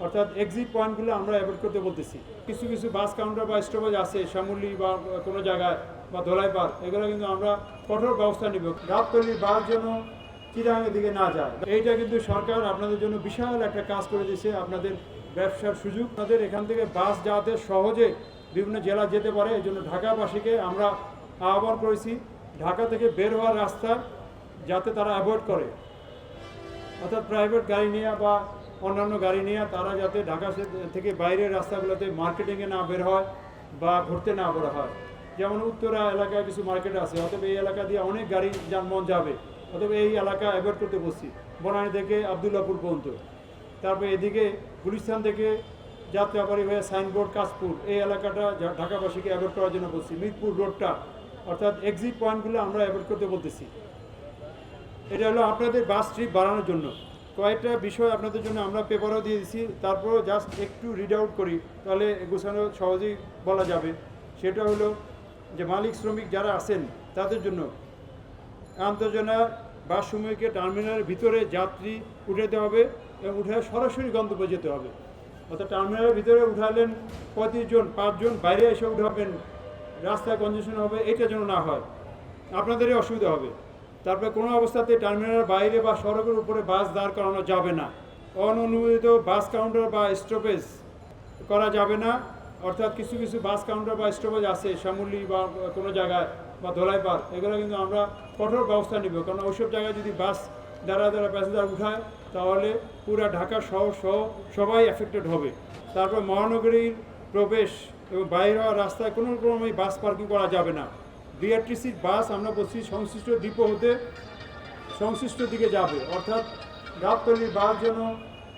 অর্থাৎ এক্সিট পয়েন্টগুলো আমরা অ্যাভয়েড করতে বলতেছি। কিছু কিছু বাস কাউন্টার বা স্টপেজ আছে শ্যামলী বা কোনো জায়গায় বা ধোলাইপাড়, এগুলো কিন্তু আমরা কঠোর ব্যবস্থা নিব। গাবতলির বাস যেন চিরাঙের দিকে না যায়, এইটা কিন্তু সরকার আপনাদের জন্য বিশাল একটা কাজ করে দিয়েছে। আপনাদের ব্যবসার সুযোগ, আপনাদের এখান থেকে বাস যাতে সহজে বিভিন্ন জেলা যেতে পারে, এই জন্য ঢাকাবাসীকে আমরা আহ্বান করেছি ঢাকা থেকে বের হওয়ার রাস্তা যাতে তারা অ্যাভয়েড করে, অর্থাৎ প্রাইভেট গাড়ি নিয়ে বা অন্যান্য গাড়ি নিয়ে তারা যাতে ঢাকা থেকে বাইরের রাস্তাগুলোতে মার্কেটিংয়ে না বের হয় বা ঘুরতে না বের হয়। যেমন উত্তরা এলাকায় কিছু মার্কেট আছে, অতএব এই এলাকা দিয়ে অনেক গাড়ি যানবাহন যাবে, অতএব এই এলাকা অ্যাভয়েড করতে বলছি, বনানী থেকে আবদুল্লাপুর পর্যন্ত। তারপরে এদিকে গুলিস্তান থেকে যাত্রাবাড়ি হয়ে সাইনবোর্ড কাশপুর, এই এলাকাটা ঢাকাবাসীকে অ্যাভয়েড করার জন্য বলছি। মিরপুর রোডটা অর্থাৎ এক্সিট পয়েন্টগুলো আমরা অ্যাভয়েড করতে বলতেছি। এটা হলো আপনাদের বাস ট্রিপ বাড়ানোর জন্য। কয়েকটা বিষয় আপনাদের জন্য আমরা পেপারও দিয়ে দিচ্ছি, তারপরও জাস্ট একটু রিড আউট করি, তাহলে গোছানো সহজেই বলা যাবে। সেটা হলো যে মালিক শ্রমিক যারা আছেন তাদের জন্য আন্তর্জনা বাসসমূহকে টার্মিনালের ভিতরে যাত্রী উঠাতে হবে এবং উঠে সরাসরি গন্তব্যে যেতে হবে। অর্থাৎ টার্মিনালের ভিতরে উঠালেন 35 জন, 5 জন বাইরে এসে উঠাবেন, রাস্তায় কনজেশন হবে, এটা যেন না হয়, আপনাদেরই অসুবিধা হবে। তারপরে কোনো অবস্থাতে টার্মিনালের বাইরে বা সড়কের উপরে বাস দাঁড় করানো যাবে না। অননুমোদিত বাস কাউন্টার বা স্টপেজ করা যাবে না। অর্থাৎ কিছু কিছু বাস কাউন্টার বা স্টপেজ আছে শ্যামলী বা কোনো জায়গায় বা ধোলাইপাড়, এগুলো কিন্তু আমরা কঠোর ব্যবস্থা নিব। কারণ ওইসব জায়গায় যদি বাস দ্বারা প্যাসেঞ্জার উঠায় তাহলে পুরা ঢাকা শহর সহ সবাই এফেক্টেড হবে। তারপর মহানগরীর প্রবেশ এবং বাইরে হওয়ার রাস্তায় কোনো রকমই বাস পার্কিং করা যাবে না। বিআরটিসির বাস আমরা বলছি সংশ্লিষ্ট ডিপো হতে সংশ্লিষ্ট দিকে যাবে, অর্থাৎ গাবতলির বাস যেন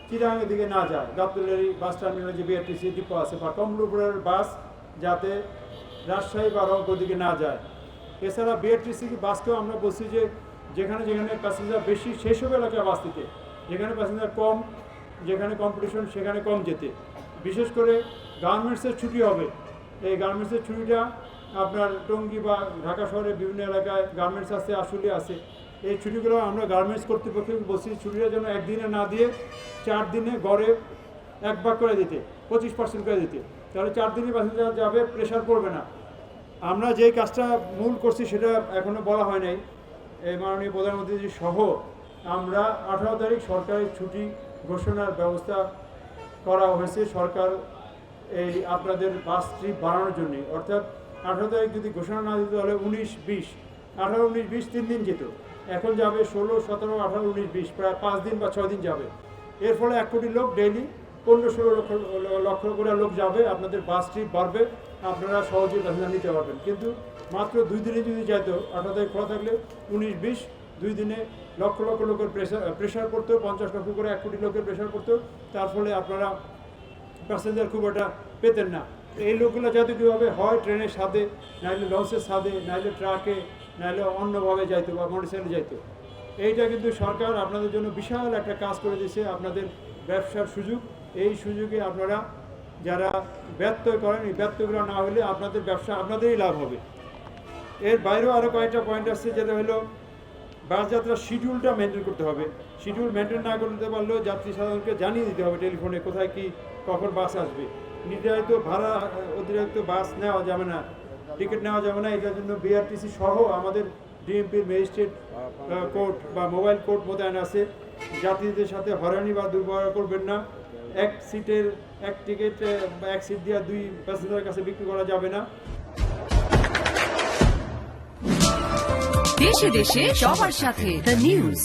চিরাঙের দিকে না যায়। গাবতলির বাস টার্মিনালে যে বিআরটিসি ডিপো আছে বা কমলপুরের বাস যাতে রাজশাহী বা রংপুর দিকে না যায়। এছাড়া বিআরটিসি বাসকেও আমরা বলছি যে যেখানে যেখানে প্যাসেঞ্জার বেশি সেই সব এলাকায় বাস দিতে, যেখানে প্যাসেঞ্জার কম, যেখানে কম্পিটিশন সেখানে কম যেতে। বিশেষ করে গার্মেন্টসের ছুটি হবে, এই গার্মেন্টসের ছুটিটা আপনার টঙ্গী বা ঢাকা শহরের বিভিন্ন এলাকায় গার্মেন্টস আছে, আসলে আছে। এই ছুটিগুলো আমরা গার্মেন্টস কর্তৃপক্ষকে বলছি ছুটিটা যেন একদিনে না দিয়ে 4 দিনে গড়ে 1 ভাগ করে দিতে, 25% করে দিতে, তাহলে 4 দিনে প্যাসেঞ্জার যাবে, প্রেশার পড়বে না। আমরা যে কাজটা মূল করছি সেটা এখনও বলা হয় নাই। এই মাননীয় প্রধানমন্ত্রী সহ আমরা 18 তারিখ সরকারি ছুটি ঘোষণার ব্যবস্থা করা হয়েছে সরকার এই আপনাদের বাস ট্রিপ বাড়ানোর জন্যে। অর্থাৎ 18 তারিখ যদি ঘোষণা না দিত তাহলে 19, 20, 18, 19, 20 3 দিন যেত, এখন যাবে 16, 17, 18, 19, 20, প্রায় 5 দিন বা 6 দিন যাবে। এর ফলে 1 কোটি লোক ডেইলি 15-16 লক্ষ করে লোক যাবে, আপনাদের বাস ট্রিপ বাড়বে, আপনারা সহজেই প্যাসেঞ্জার নিতে পারবেন। কিন্তু মাত্র 2 দিনে যদি যাইতো, 18 তারিখ খোলা থাকলে 19, 20, 2 দিনে লক্ষ লক্ষ লোকের প্রেশার পড়তো, 50 লক্ষ করে 1 কোটি লোকের প্রেশার পড়তো, তার ফলে আপনারা প্যাসেঞ্জার খুব একটা পেতেন না। এই লোকগুলো যাতে কীভাবে হয় ট্রেনের সাথে, নাইলে লঞ্চের সাথে, নাইলে ট্রাকে, নাইলে অন্যভাবে যাইতো বা মোটরসাইকেলে যাইতো। এইটা কিন্তু সরকার আপনাদের জন্য বিশাল একটা কাজ করে দিয়েছে, আপনাদের ব্যবসার সুযোগ। এই সুযোগে আপনারা যারা ব্যত্যয় করেন, এই ব্যত্যয়গুলো না হলে আপনাদের ব্যবসা আপনাদেরই লাভ হবে। এর বাইরেও আরও কয়েকটা পয়েন্ট আসছে, যেটা হলো বাস যাত্রার শিডিউলটা মেনটেন করতে হবে। শিডিউল মেনটেন না করতে পারলেও যাত্রী সাধারণকে জানিয়ে দিতে হবে টেলিফোনে কোথায় কি কখন বাস আসবে। নির্ধারিত ভাড়া অতিরিক্ত বাস নেওয়া যাবে না, টিকিট নেওয়া যাবে না। এটার জন্য বিআরটিসি সহ আমাদের ডিএমপির ম্যাজিস্ট্রেট কোর্ট বা মোবাইল কোর্ট মোতায়েন আছে। যাত্রীদের সাথে হয়রানি বা দুর্ব্যবহার করবেন না। 1 সিটের 1 টিকিট বা 1 সিট দিয়ে 2 প্যাসেঞ্জারের কাছে বিক্রি করা যাবে না। দেশে দেশে সবার সাথে দ্য নিউজ।